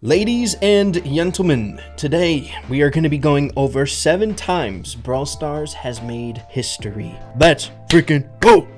Ladies and gentlemen, today we are going to be going over 7 times Brawl Stars has made history. Let's freaking go!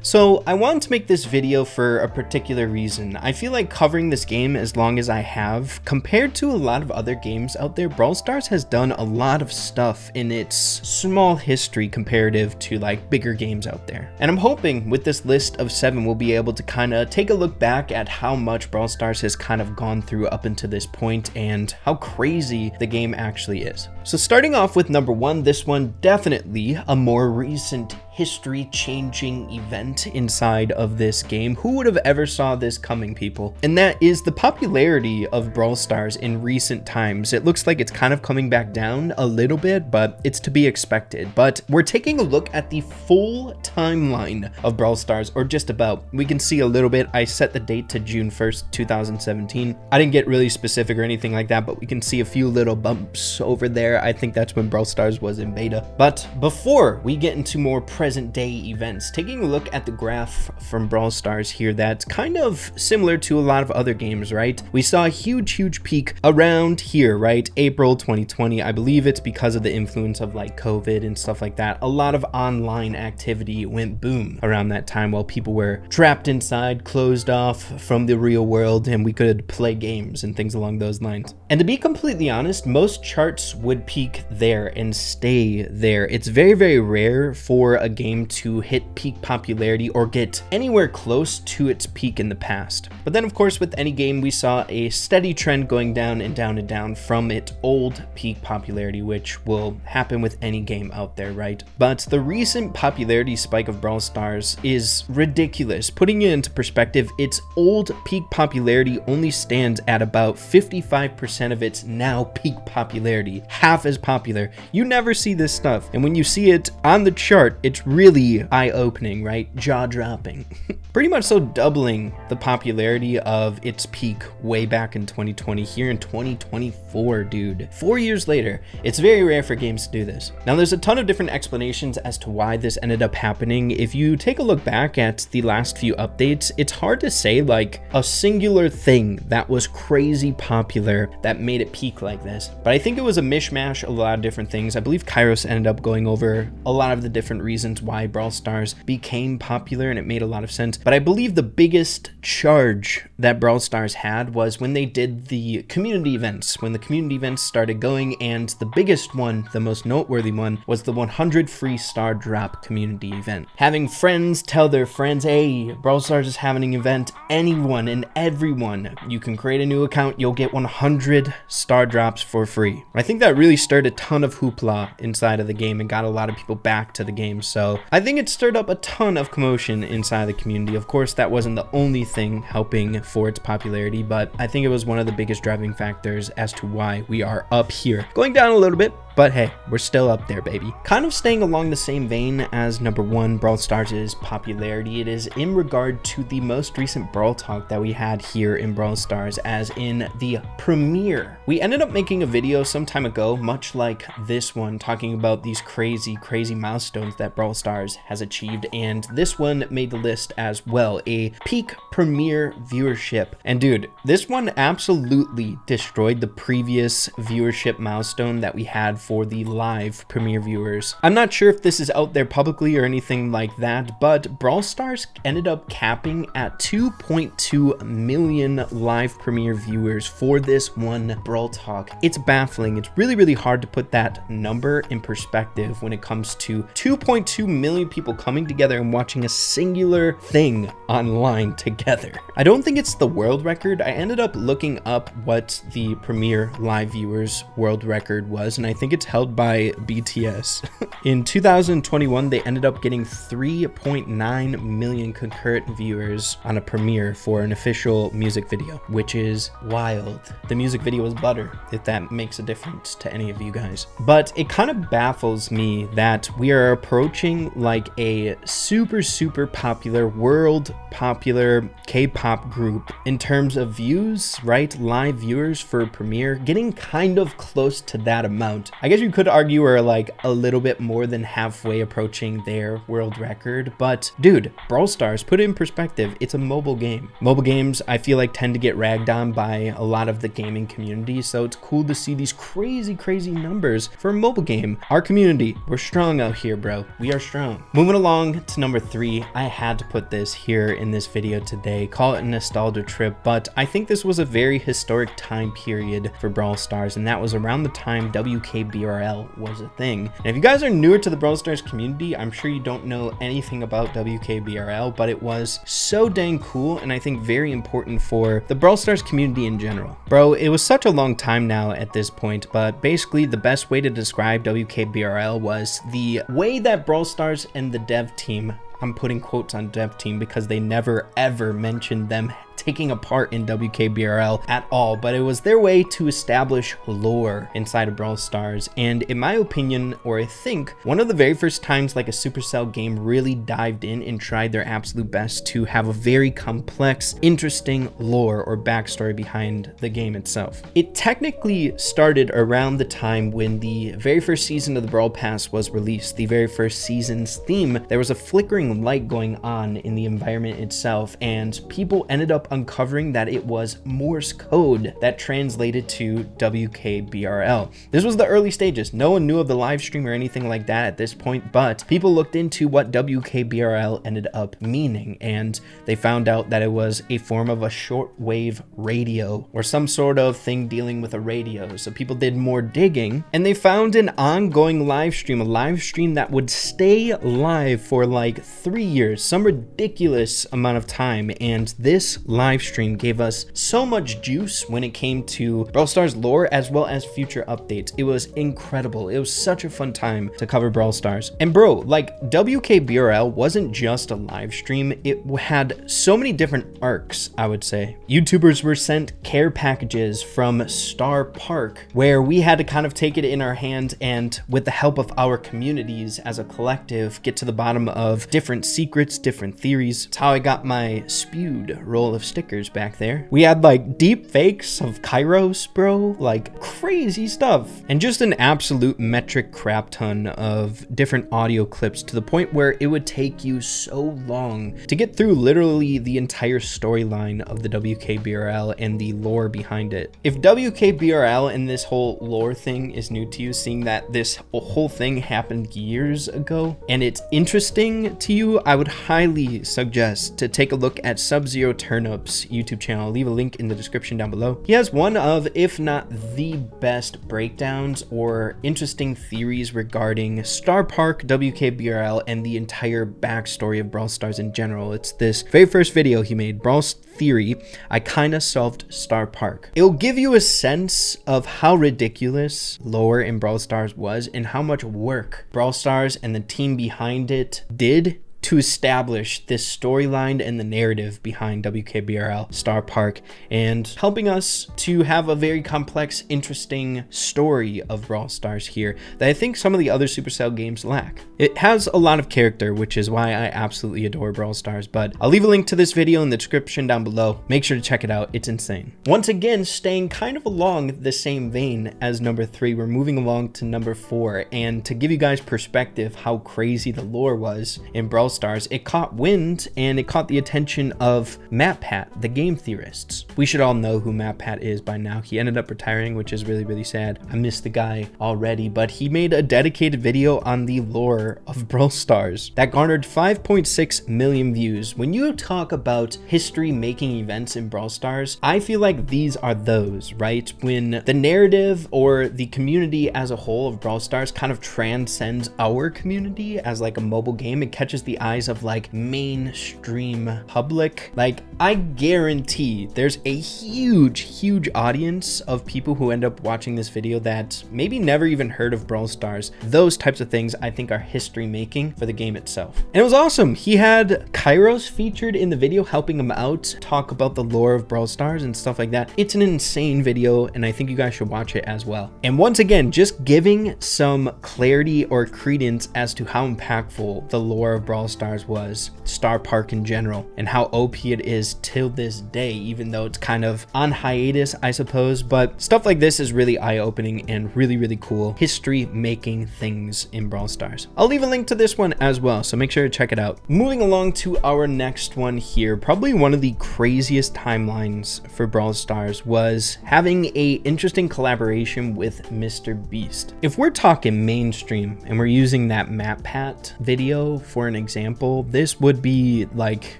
So I wanted to make this video for a particular reason. I feel like covering this game as long as I have, compared to a lot of other games out there, Brawl Stars has done a lot of stuff in its small history comparative to like bigger games out there. And I'm hoping with this list of 7 we'll be able to kind of take a look back at how much Brawl Stars has kind of gone through up until this point and how crazy the game actually is. So starting off with number 1, this one definitely a more recent history-changing event inside of this game. Who would have ever saw this coming, people? And that is the popularity of Brawl Stars in recent times. It looks like it's kind of coming back down a little bit, but it's to be expected. But we're taking a look at the full timeline of Brawl Stars, or just about. We can see a little bit. I set the date to June 1st, 2017. I didn't get really specific or anything like that, but we can see a few little bumps over there. I think that's when Brawl Stars was in beta. But before we get into more present day events, taking a look at the graph from Brawl Stars here, that's kind of similar to a lot of other games, right? We saw a huge peak around here, right? April 2020. I believe it's because of the influence of like COVID and stuff like that. A lot of online activity went boom around that time while people were trapped inside, closed off from the real world, and we could play games and things along those lines. And to be completely honest, most charts would peak there and stay there. It's very rare for a game to hit peak popularity or get anywhere close to its peak in the past. But then of course with any game we saw a steady trend going down and down and down from its old peak popularity, which will happen with any game out there, right? But the recent popularity spike of Brawl Stars is ridiculous. Putting it into perspective, its old peak popularity only stands at about 55% of its now peak popularity. Half as popular. You never see this stuff, and when you see it on the chart, it's really eye-opening, right? Jaw-dropping. Pretty much so doubling the popularity of its peak way back in 2020 here in 2024, dude. 4 years later. It's very rare for games to do this. Now there's a ton of different explanations as to why this ended up happening. If you take a look back at the last few updates, it's hard to say like a singular thing that was crazy popular that made it peak like this. But I think it was a mishmash of a lot of different things. I believe Kairos ended up going over a lot of the different reasons why Brawl Stars became popular, and it made a lot of sense. But I believe the biggest charge that Brawl Stars had was when they did the community events, when the community events started going, and the biggest one, the most noteworthy one, was the 100 free star drop community event. Having friends tell their friends, hey, Brawl Stars is having an event, anyone and everyone, you can create a new account, you'll get 100 star drops for free. I think that really stirred a ton of hoopla inside of the game and got a lot of people back to the game. So I think it stirred up a ton of commotion inside the community. Of course, that wasn't the only thing helping for its popularity, but I think it was one of the biggest driving factors as to why we are up here. Going down a little bit, but hey, we're still up there, baby. Kind of staying along the same vein as number 1, Brawl Stars' popularity, it is in regard to the most recent Brawl Talk that we had here in Brawl Stars, as in the premiere. We ended up making a video some time ago, much like this one, talking about these crazy milestones that Brawl Stars has achieved, and this one made the list as well, a peak premiere viewership. And dude, this one absolutely destroyed the previous viewership milestone that we had for the live premiere viewers. I'm not sure if this is out there publicly or anything like that, but Brawl Stars ended up capping at 2.2 million live premiere viewers for this one Brawl Talk. It's baffling. It's really hard to put that number in perspective when it comes to 2.2 million people coming together and watching a singular thing online together. I don't think it's the world record. I ended up looking up what the premiere live viewers world record was, and I think it's held by BTS. In 2021, they ended up getting 3.9 million concurrent viewers on a premiere for an official music video, which is wild. The music video was butter, if that makes a difference to any of you guys. But it kind of baffles me that we are approaching like a super popular, world popular K-pop group in terms of views, right? Live viewers for premiere, getting kind of close to that amount. I I guess you could argue we're like a little bit more than halfway approaching their world record. But dude, Brawl Stars, put it in perspective, it's a mobile game. Mobile games, I feel like, tend to get ragged on by a lot of the gaming community, so it's cool to see these crazy numbers for a mobile game. Our community, we're strong out here, bro. We are strong. Moving along to number 3, I had to put this here in this video today. Call it a nostalgia trip, but I think this was a very historic time period for Brawl Stars, and that was around the time WKBRL was a thing. And if you guys are newer to the Brawl Stars community, I'm sure you don't know anything about WKBRL, but it was so dang cool, and I think very important for the Brawl Stars community in general. Bro, it was such a long time now at this point, but basically the best way to describe WKBRL was the way that Brawl Stars and the dev team, I'm putting quotes on dev team because they never ever mentioned them taking a part in WKBRL at all, but it was their way to establish lore inside of Brawl Stars. And in my opinion, or I think, one of the very first times like a Supercell game really dived in and tried their absolute best to have a very complex, interesting lore or backstory behind the game itself. It technically started around the time when the very first season of the Brawl Pass was released. The very first season's theme, there was a flickering light going on in the environment itself, and people ended up uncovering that it was Morse code that translated to WKBRL. This was the early stages. No one knew of the live stream or anything like that at this point, but people looked into what WKBRL ended up meaning, and they found out that it was a form of a shortwave radio or some sort of thing dealing with a radio. So people did more digging, and they found an ongoing live stream, a live stream that would stay live for like 3 years, some ridiculous amount of time. And this live stream gave us so much juice when it came to Brawl Stars lore as well as future updates. It was incredible. It was such a fun time to cover Brawl Stars. And bro, like, WKBRL wasn't just a live stream. It had so many different arcs, I would say. YouTubers were sent care packages from Star Park where we had to kind of take it in our hands and, with the help of our communities as a collective, get to the bottom of different secrets, different theories. It's how I got my spewed roll of stickers back there. We had like deep fakes of Kairos, bro, like crazy stuff, and just an absolute metric crap ton of different audio clips, to the point where it would take you so long to get through literally the entire storyline of the WKBRL and the lore behind it. If WKBRL and this whole lore thing is new to you, seeing that this whole thing happened years ago and it's interesting to you, I would highly suggest to take a look at Sub-Zero Turnip's YouTube channel. I'll leave a link in the description down below. He has one of, if not the best, breakdowns or interesting theories regarding Star Park, WKBRL, and the entire backstory of Brawl Stars in general. It's this very first video he made, Brawl's Theory, I Kinda Solved Star Park. It'll give you a sense of how ridiculous lore in Brawl Stars was and how much work Brawl Stars and the team behind it did to establish this storyline and the narrative behind WKBRL, Star Park, and helping us to have a very complex, interesting story of Brawl Stars here that I think some of the other Supercell games lack. It has a lot of character, which is why I absolutely adore Brawl Stars, but I'll leave a link to this video in the description down below. Make sure to check it out. It's insane. Once again, staying kind of along the same vein as number 3, we're moving along to number 4, and to give you guys perspective how crazy the lore was in Brawl Stars, it caught wind and it caught the attention of MatPat, the game theorists. We should all know who MatPat is by now. He ended up retiring, which is really sad. I miss the guy already, but he made a dedicated video on the lore of Brawl Stars that garnered 5.6 million views. When you talk about history making events in Brawl Stars, I feel like these are those, right? When the narrative or the community as a whole of Brawl Stars kind of transcends our community as like a mobile game, it catches the eyes of like mainstream public. Like, I guarantee there's a huge audience of people who end up watching this video that maybe never even heard of Brawl Stars. Those types of things I think are history making for the game itself. And it was awesome. He had Kairos featured in the video, helping him out, talk about the lore of Brawl Stars and stuff like that. It's an insane video, and I think you guys should watch it as well. And once again, just giving some clarity or credence as to how impactful the lore of Brawl Stars was Star Park in general, and how OP it is till this day, even though it's kind of on hiatus, I suppose. But stuff like this is really eye-opening and really cool history-making things in Brawl Stars. I'll leave a link to this one as well, so make sure to check it out. Moving along to our next one here, probably one of the craziest timelines for Brawl Stars was having a interesting collaboration with MrBeast. If we're talking mainstream and we're using that Map Pat video for an example, this would be like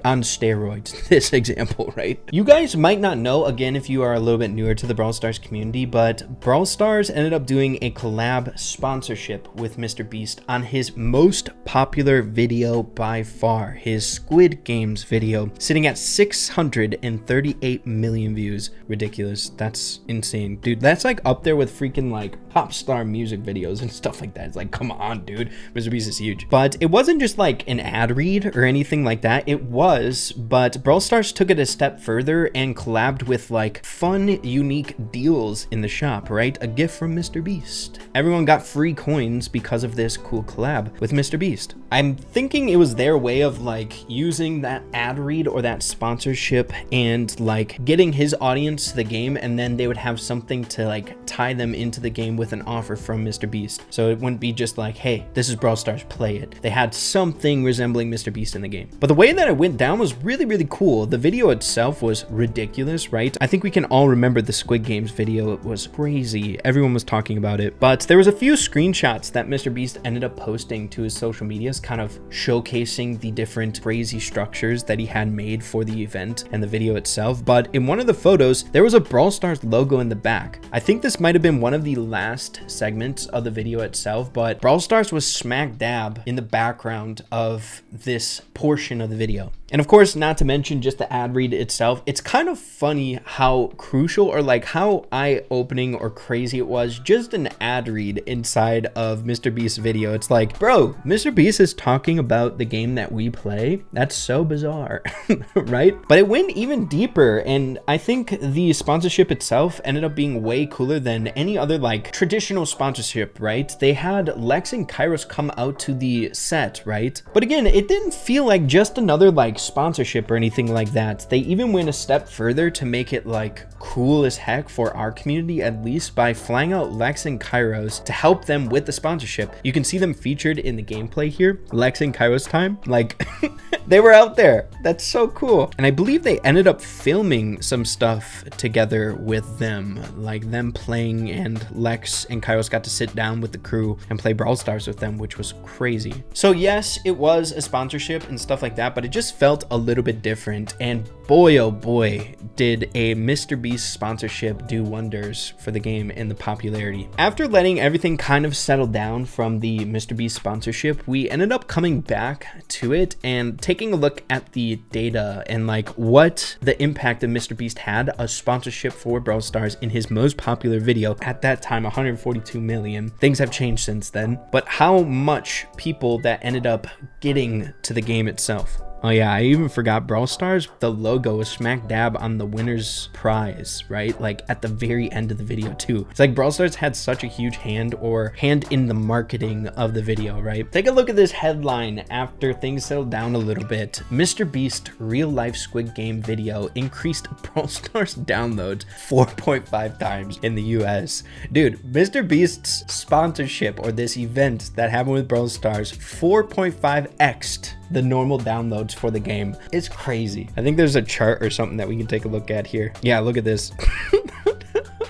on steroids, this example, right? You guys might not know, again, if you are a little bit newer to the Brawl Stars community, but Brawl Stars ended up doing a collab sponsorship with MrBeast on his most popular video by far, his Squid Games video, sitting at 638 million views. Ridiculous. That's insane, dude. That's like up there with freaking like pop star music videos and stuff like that. It's like, come on, dude. MrBeast is huge. But it wasn't just like an ad read or anything like that. It was, but Brawl Stars took it a step further and collabed with like fun, unique deals in the shop, right? A gift from MrBeast. Everyone got free coins because of this cool collab with MrBeast. I'm thinking it was their way of like using that ad read or that sponsorship and like getting his audience to the game, and then they would have something to like tie them into the game with an offer from MrBeast. So it wouldn't be just like, hey, this is Brawl Stars, play it. They had something resembling MrBeast in the game. But the way that it went down was really cool. The video itself was ridiculous, right? I think we can all remember the Squid Games video. It was crazy. Everyone was talking about it. But there was a few screenshots that MrBeast ended up posting to his social medias, kind of showcasing the different crazy structures that he had made for the event and the video itself. But in one of the photos, there was a Brawl Stars logo in the back. I think this might have been one of the last segments of the video itself, but Brawl Stars was smack dab in the background of this portion of the video. And of course, not to mention just the ad read itself, it's kind of funny how crucial or like how eye-opening or crazy it was, just an ad read inside of MrBeast's video. It's like, bro, MrBeast is talking about the game that we play. That's so bizarre, right? But it went even deeper, and I think the sponsorship itself ended up being way cooler than any other like traditional sponsorship, right? They had Lex and Kairos come out to the set, right? But again, it didn't feel like just another like sponsorship or anything like that. They even went a step further to make it like cool as heck for our community, at least, by flying out Lex and Kairos to help them with the sponsorship. You can see them featured in the gameplay here. Lex and Kairos time, like they were out there. That's so cool. And I believe they ended up filming some stuff together with them, like them playing, and Lex and Kairos got to sit down with the crew and play Brawl Stars with them, which was crazy. So yes, it was a sponsorship and stuff like that, but it just felt a little bit different. And boy, oh boy, did a MrBeast sponsorship do wonders for the game and the popularity. After letting everything kind of settle down from the MrBeast sponsorship, we ended up coming back to it and taking a look at the data and like what the impact of MrBeast had, a sponsorship for Brawl Stars in his most popular video at that time, 142 million. Things have changed since then, but how much people that ended up getting to the game itself. Oh yeah, I even forgot Brawl Stars, the logo was smack dab on the winner's prize, right? Like at the very end of the video too. It's like Brawl Stars had such a huge hand in the marketing of the video, right? Take a look at this headline after things settled down a little bit. MrBeast real life Squid Game video increased Brawl Stars downloads 4.5 times in the US. Dude, MrBeast's sponsorship or this event that happened with Brawl Stars 4.5x'd the normal downloads for the game. It's crazy. I think there's a chart or something that we can take a look at here. Yeah, look at this.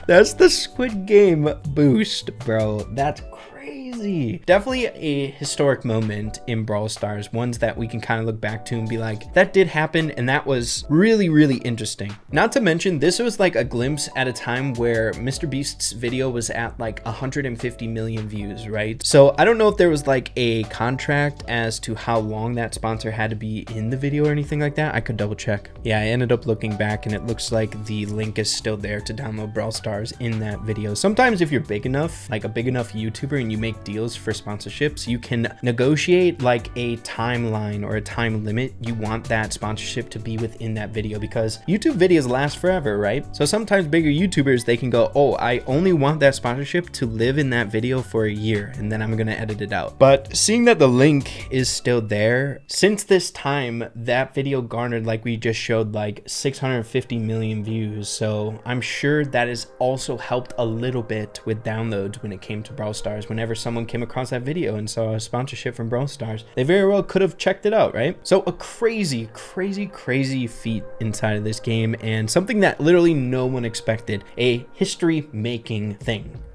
That's the Squid Game boost, bro. That's crazy. Definitely a historic moment in Brawl Stars, ones that we can kind of look back to and be like, that did happen, and that was really interesting. Not to mention, this was like a glimpse at a time where MrBeast's video was at like 150 million views, right? So I don't know if there was like a contract as to how long that sponsor had to be in the video or anything like that. I could double check. Yeah, I ended up looking back and it looks like the link is still there to download Brawl Stars in that video. Sometimes if you're big enough, like a big enough YouTuber, and you make deals for sponsorships. You can negotiate like a timeline or a time limit you want that sponsorship to be within that video, because YouTube videos last forever, right? So sometimes bigger YouTubers, they can go, oh, I only want that sponsorship to live in that video for a year, and then I'm gonna edit it out. But seeing that the link is still there, since this time, that video garnered, like we just showed, like 650 million views. So I'm sure that has also helped a little bit with downloads when it came to Brawl Stars. Whenever someone came across that video and saw a sponsorship from Brawl Stars, they very well could have checked it out, right? So a crazy feat inside of this game, and something that literally no one expected, a history making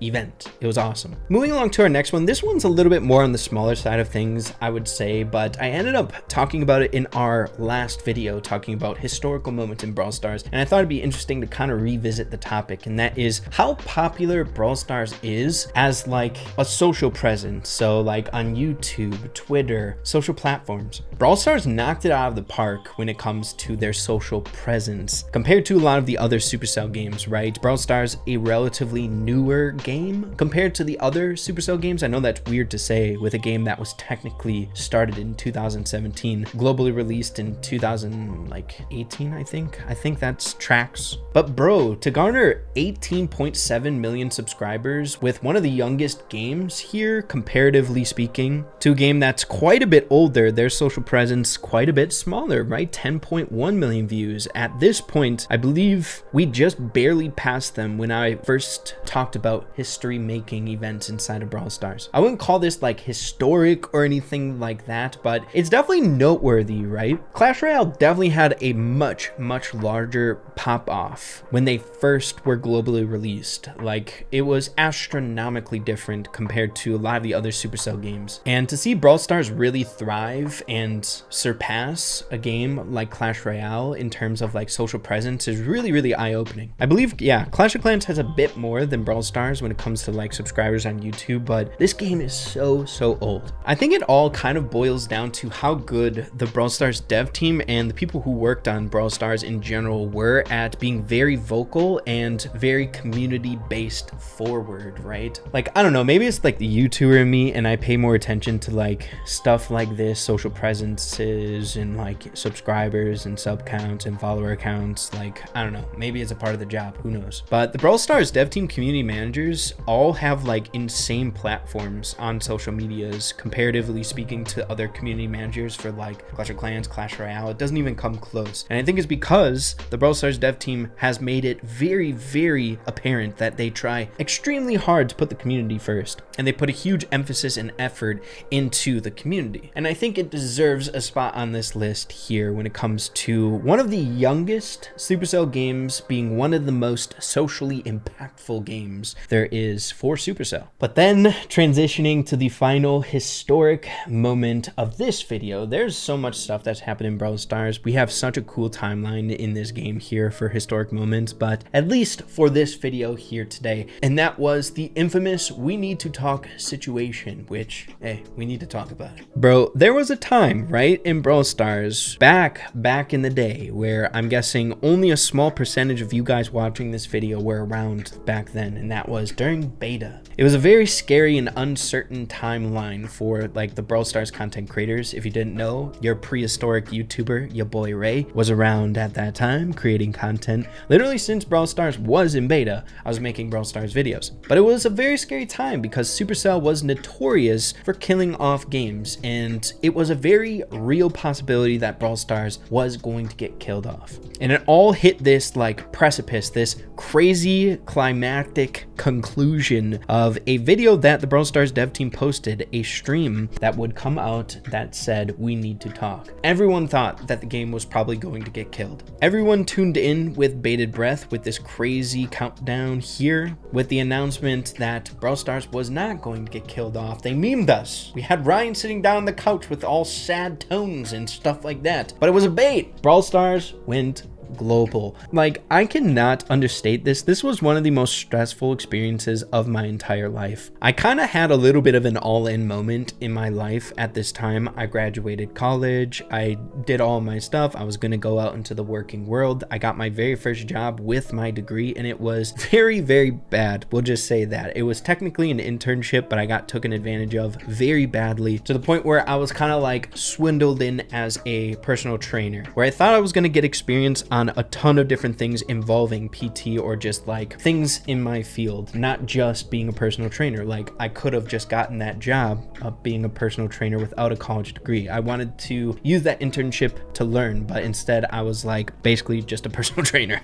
event. It was awesome. Moving along to our next one. This one's a little bit more on the smaller side of things, I would say, but I ended up talking about it in our last video, talking about historical moments in Brawl Stars, and I thought it'd be interesting to kind of revisit the topic, and that is how popular Brawl Stars is as like a social presence. So like on YouTube, Twitter, social platforms, Brawl Stars knocked it out of the park when it comes to their social presence compared to a lot of the other Supercell games, right? Brawl Stars, a relatively newer game compared to the other Supercell games. I know that's weird to say with a game that was technically started in 2017, globally released in 2018, I think that's tracks. But bro, to garner 18.7 million subscribers with one of the youngest games here, comparatively speaking, to a game that's quite a bit older, their social presence quite a bit smaller, right? 10.1 million views. At this point, I believe we just barely passed them when I first talked about history making events inside of Brawl Stars. I wouldn't call this like historic or anything like that, but it's definitely noteworthy, right? Clash Royale definitely had a much larger pop off when they first were globally released. Like, it was astronomically different compared to a lot of the other Supercell games. And to see Brawl Stars really thrive and surpass a game like Clash Royale in terms of like social presence is really eye-opening. I believe, yeah, Clash of Clans has a bit more than Brawl Stars when it comes to like subscribers on YouTube, but this game is so old. I think it all kind of boils down to how good the Brawl Stars dev team and the people who worked on Brawl Stars in general were at being very vocal and very community-based forward, right? Like, I don't know, maybe it's like the YouTuber in me and I pay more attention to like stuff like this, social presences and like subscribers and sub counts and follower accounts. Like, I don't know, maybe it's a part of the job, who knows? But the Brawl Stars dev team community managers all have like insane platforms on social medias, comparatively speaking to other community managers for like Clash of Clans, Clash Royale. It doesn't even come close. And I think it's because the Brawl Stars dev team has made it very apparent that they try extremely hard to put the community first, and they put a huge emphasis and effort into the community. And I think it deserves a spot on this list here when it comes to one of the youngest Supercell games being one of the most socially impactful games there is for Supercell. But then transitioning to the final historic moment of this video, there's so much stuff that's happened in Brawl Stars. We have such a cool timeline in this game here for historic moments, but at least for this video here today, and that was the infamous "we need to talk" situation, which, hey, we need to talk about it. Bro, there was a time, right, in Brawl Stars back in the day where I'm guessing only a small percentage of you guys watching this video were around back then, and that was during beta. It was a very scary and uncertain timeline for like the Brawl Stars content creators. If you didn't know, your prehistoric YouTuber, your boy Ray, was around at that time creating content. Literally since Brawl Stars was in beta, I was making Brawl Stars videos. But it was a very scary time because Supercell was notorious for killing off games, and it was a very real possibility that Brawl Stars was going to get killed off. And it all hit this like precipice, this crazy climactic conclusion of a video that the Brawl Stars dev team posted, a stream that would come out that said, "we need to talk." Everyone thought that the game was probably going to get killed. Everyone tuned in with bated breath with this crazy countdown here with the announcement that Brawl Stars was not going to get killed off. They memed us. We had Ryan sitting down on the couch with all sad tones and stuff like that, but it was a bait. Brawl Stars went global. Like, I cannot understate this. This was one of the most stressful experiences of my entire life. I kind of had a little bit of an all-in moment in my life at this time. I graduated college. I did all my stuff. I was going to go out into the working world. I got my very first job with my degree, and it was very, very bad. We'll just say that. It was technically an internship, but I got taken advantage of very badly, to the point where I was kind of like swindled in as a personal trainer, where I thought I was going to get experience on a ton of different things involving PT or just like things in my field, not just being a personal trainer. Like, I could have just gotten that job of being a personal trainer without a college degree. I wanted to use that internship to learn, but instead I was like basically just a personal trainer.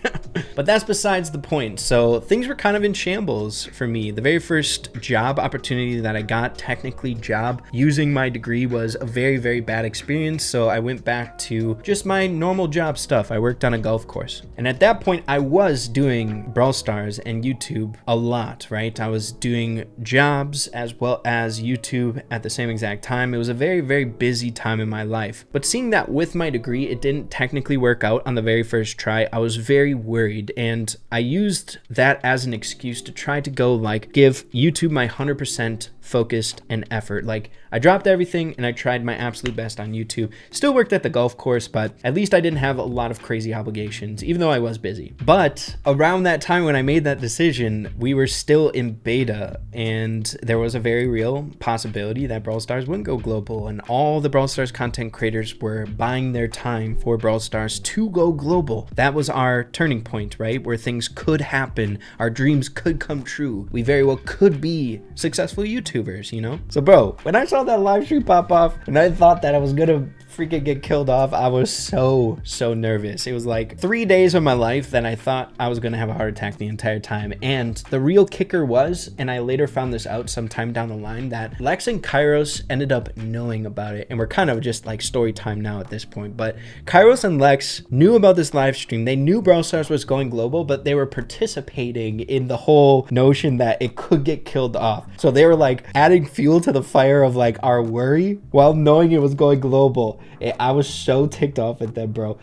But that's besides the point. So things were kind of in shambles for me. The very first job opportunity that I got, technically job, using my degree, was a very, very bad experience. So I went back to just my normal job stuff. I worked on a golf course. And at that point, I was doing Brawl Stars and YouTube a lot, right? I was doing jobs as well as YouTube at the same exact time. It was a very, very busy time in my life. But seeing that with my degree, it didn't technically work out on the very first try, I was very worried. And I used that as an excuse to try to go like give YouTube my 100% focused and effort. Like, I dropped everything and I tried my absolute best on YouTube. Still worked at the golf course, but at least I didn't have a lot of crazy obligations, even though I was busy. But around that time when I made that decision, we were still in beta, and there was a very real possibility that Brawl Stars wouldn't go global, and all the Brawl Stars content creators were buying their time for Brawl Stars to go global. That was our turning point, right? Where things could happen, our dreams could come true. We very well could be successful YouTubers, you know? So bro, when I saw that live stream pop off and I thought that I was gonna freaking get killed off, I was so nervous. It was like 3 days of my life that I thought I was gonna have a heart attack the entire time. And the real kicker was, and I later found this out sometime down the line, that Lex and Kairos ended up knowing about it, and we're kind of just like story time now at this point. But Kairos and Lex knew about this live stream. They knew Brawl Stars was going global, but they were participating in the whole notion that it could get killed off. So they were like adding fuel to the fire of like our worry while knowing it was going global. I was so ticked off at them, bro.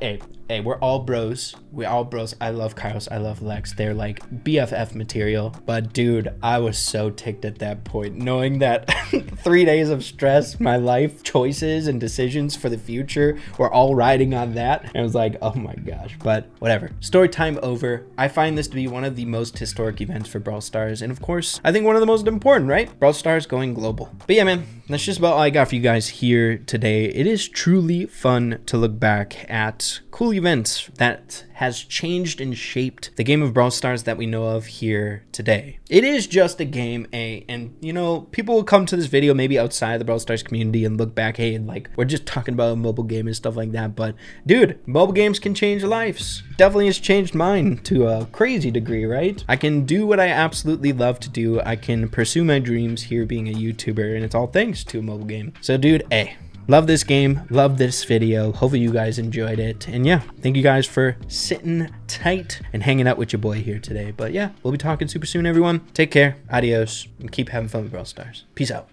Hey, we're all bros. We're all bros. I love Kairos. I love Lex. They're like BFF material. But dude, I was so ticked at that point, knowing that 3 days of stress, my life choices and decisions for the future were all riding on that. And I was like, oh my gosh. But whatever. Story time over. I find this to be one of the most historic events for Brawl Stars. And of course, I think one of the most important, right? Brawl Stars going global. But yeah, man, that's just about all I got for you guys here today. It is truly fun to look back at cool events that has changed and shaped the game of Brawl Stars that we know of here today. It is just a game, and you know, people will come to this video maybe outside the Brawl Stars community and look back, hey, like, we're just talking about a mobile game and stuff like that. But dude, mobile games can change lives. Definitely has changed mine to a crazy degree, right? I can do what I absolutely love to do. I can pursue my dreams here being a YouTuber, and it's all thanks to a mobile game. So dude, hey, love this game, love this video. Hopefully you guys enjoyed it. And yeah, thank you guys for sitting tight and hanging out with your boy here today. But yeah, we'll be talking super soon, everyone. Take care, adios, and keep having fun with Brawl Stars. Peace out.